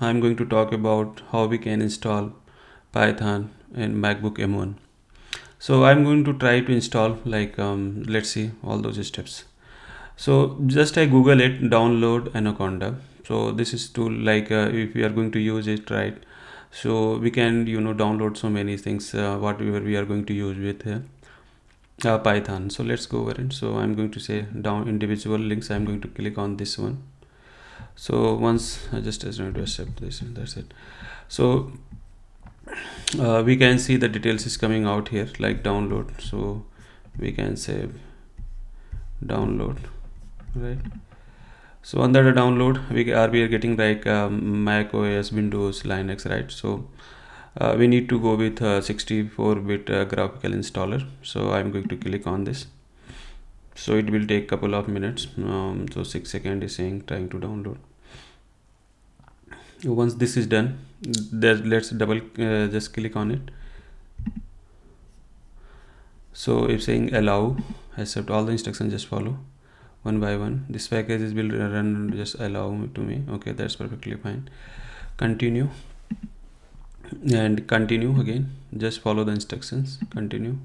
I'm going to talk about how we can install Python in MacBook M1. So I'm going to try to install let's see all those steps. So just I Google it, download Anaconda. So this is tool if we are going to use it, right? So we can download so many things whatever we are going to use with Python. So let's go over it. So I'm going to say down individual links. I'm going to click on this one. So once I just going to accept this, and that's it. So we can see the details is coming out here, like download. So we can say download, right? So under the download we are getting Mac OS, Windows, Linux, right? So we need to go with 64-bit graphical installer. So I'm going to click on this. So it will take couple of minutes. So 6 seconds is saying trying to download. Once this is done, let's double just click on it. So it's saying allow, accept all the instructions, just follow one by one. This package will run, just allow to me. Okay, that's perfectly fine. Continue and continue again, just follow the instructions, continue,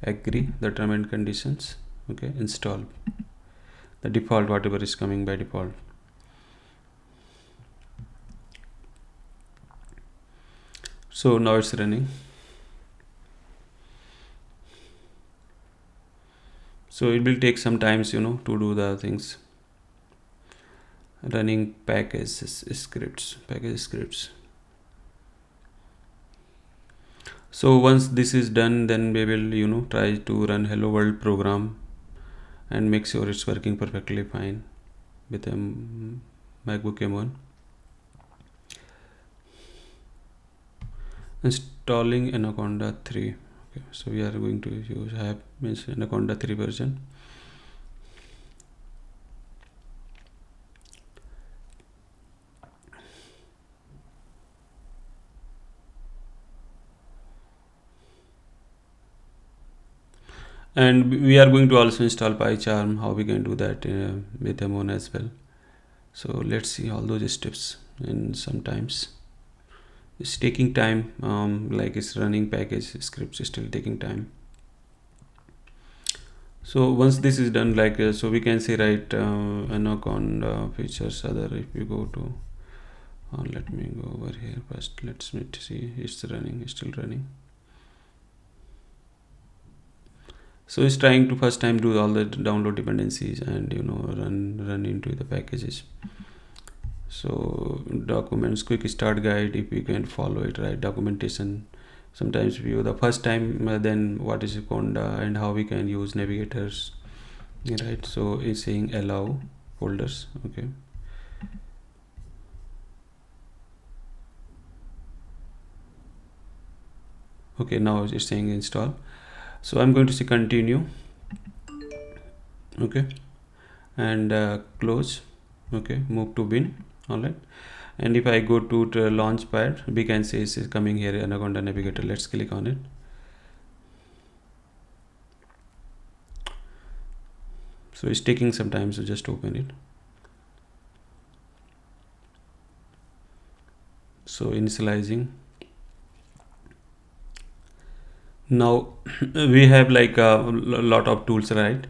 agree the term and conditions. Okay, install the default, whatever is coming by default. So now it's running. So it will take some times to do the things. Running package scripts. So once this is done, then we will try to run hello world program and make sure it's working perfectly fine with a MacBook M1. Installing Anaconda 3. Okay, so we are going to use Anaconda 3 version. And we are going to also install PyCharm. How we can do that with M1 as well. So let's see all those steps. And sometimes it's taking time, like it's running package scripts is still taking time. So once this is done, so we can say, right, Anaconda features other. If you go to let me go over here first. Let's see, it's running, it's still running. So it's trying to first time do all the download dependencies and run into the packages. So documents, quick start guide, if you can follow it, right? Documentation, sometimes view the first time, then what is Conda and how we can use navigators, right? So it's saying allow folders. Okay, okay, now it's saying install. So I'm going to say continue. Okay, and close. Okay, move to bin. All right, and if I go to the launchpad, we can see it's coming here, Anaconda navigator. Let's click on it. So it's taking some time, so just open it. So initializing. Now we have like a lot of tools, right?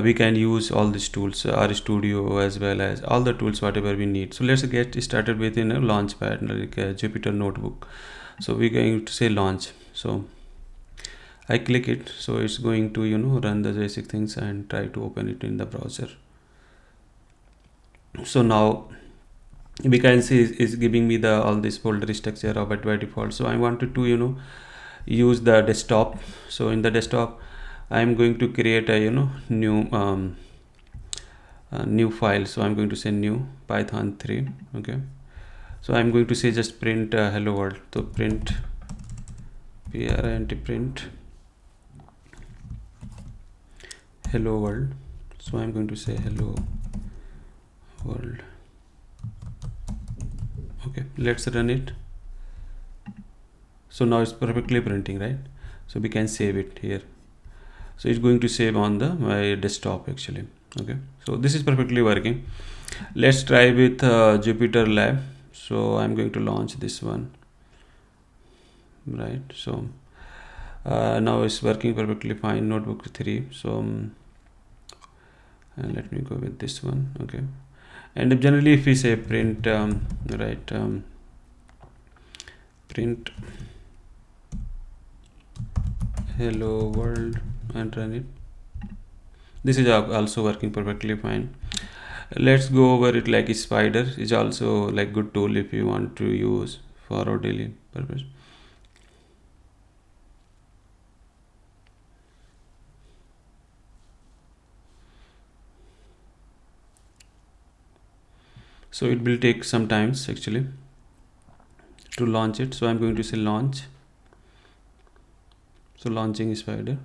We can use all these tools, RStudio, as well as all the tools whatever we need. So let's get started with launchpad, like a Jupyter notebook. So we're going to say launch. So I click it, so it's going to run the basic things and try to open it in the browser. So now we can see it's giving me the all this folder structure of it by default. So I wanted to use the desktop. So in the desktop I'm going to create a new file. So I'm going to say new Python 3. Okay, so I'm going to say just print hello world. So print print hello world. So I'm going to say hello world. Okay, let's run it. So now it's perfectly printing, right? So we can save it here. So it's going to save on the my desktop actually. Okay, so this is perfectly working. Let's try with Jupyter Lab. So I'm going to launch this one, right? So now it's working perfectly fine, notebook 3. So and let me go with this one. Okay, and generally if we say print right print hello world and run it, this is also working perfectly fine. Let's go over it. Like spider is also like good tool if you want to use for our daily purpose. So it will take some times actually to launch it. So I'm going to say launch. So launching spider.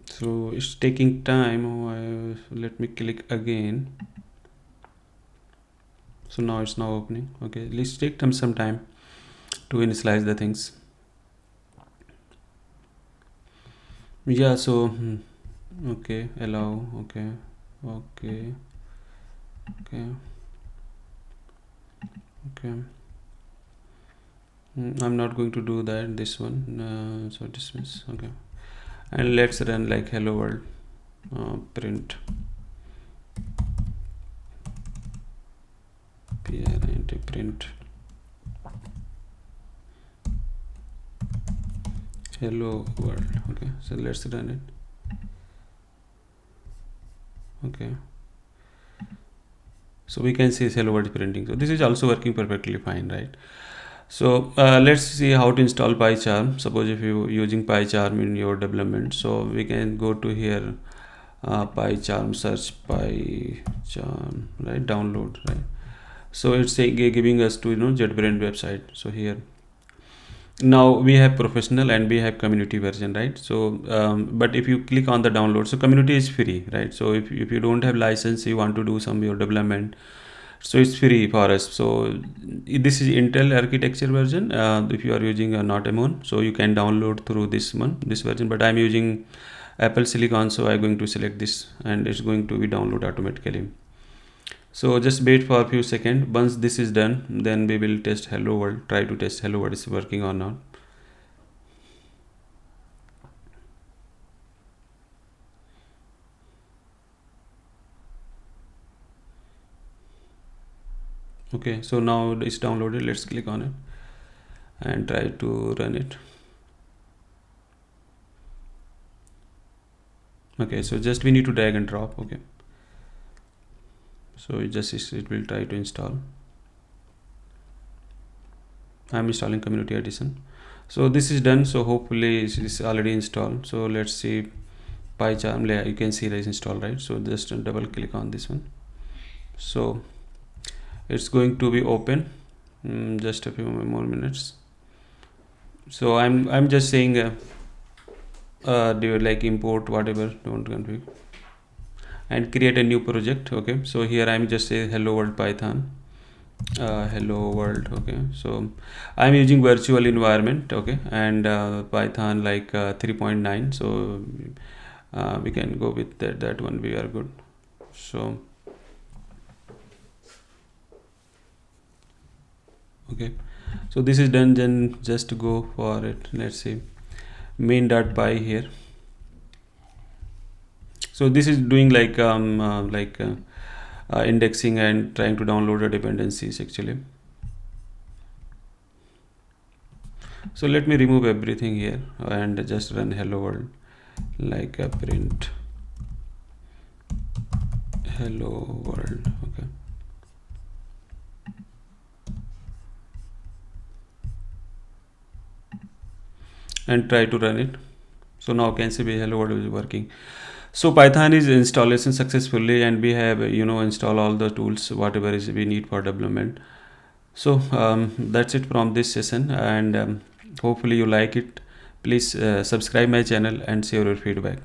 So it's taking time. Let me click again. So now it's now opening. Okay, let's take some time to initialize the things. Yeah, so okay, allow, okay, okay, okay, okay. I'm not going to do that, this one. So dismiss. Okay, and let's run like hello world print print hello world. Okay, so let's run it. Okay, so we can see hello world printing. So this is also working perfectly fine, right? So let's see how to install PyCharm. Suppose if you using PyCharm in your development, so we can go to here, PyCharm, search PyCharm, right? Download, right? So it's saying, giving us to JetBrains website. So here now we have professional and we have community version, right? So but if you click on the download, so community is free, right? So if you don't have license, you want to do some your development, so it's free for us. So this is Intel architecture version. If you are using a not M1, so you can download through this version, but I'm using Apple Silicon, so I'm going to select this and it's going to be download automatically. So just wait for a few seconds. Once this is done, then we will test hello world, try to test hello world is working or not. Okay, so now it's downloaded. Let's click on it and try to run it. Okay, so just we need to drag and drop. Okay, so it will try to install. I'm installing community edition. So this is done. So hopefully it is already installed. So let's see PyCharm layer. You can see it is installed, right? So just double click on this one. So it's going to be open. Just a few more minutes. So I'm just saying do you like import whatever, don't config and create a new project. Okay, so here I'm just say hello world Python, hello world. Okay, so I'm using virtual environment. Okay, and Python like 3.9. So we can go with that one. We are good. So okay, so this is done. Then just go for it. Let's see main.py here. So this is doing like indexing and trying to download the dependencies actually. So let me remove everything here and just run hello world like a print hello world. Okay, and try to run it. So now can see hello world is working. So Python is installation successfully, and we have install all the tools whatever is we need for development. So that's it from this session, and hopefully you like it. Please subscribe my channel and share your feedback.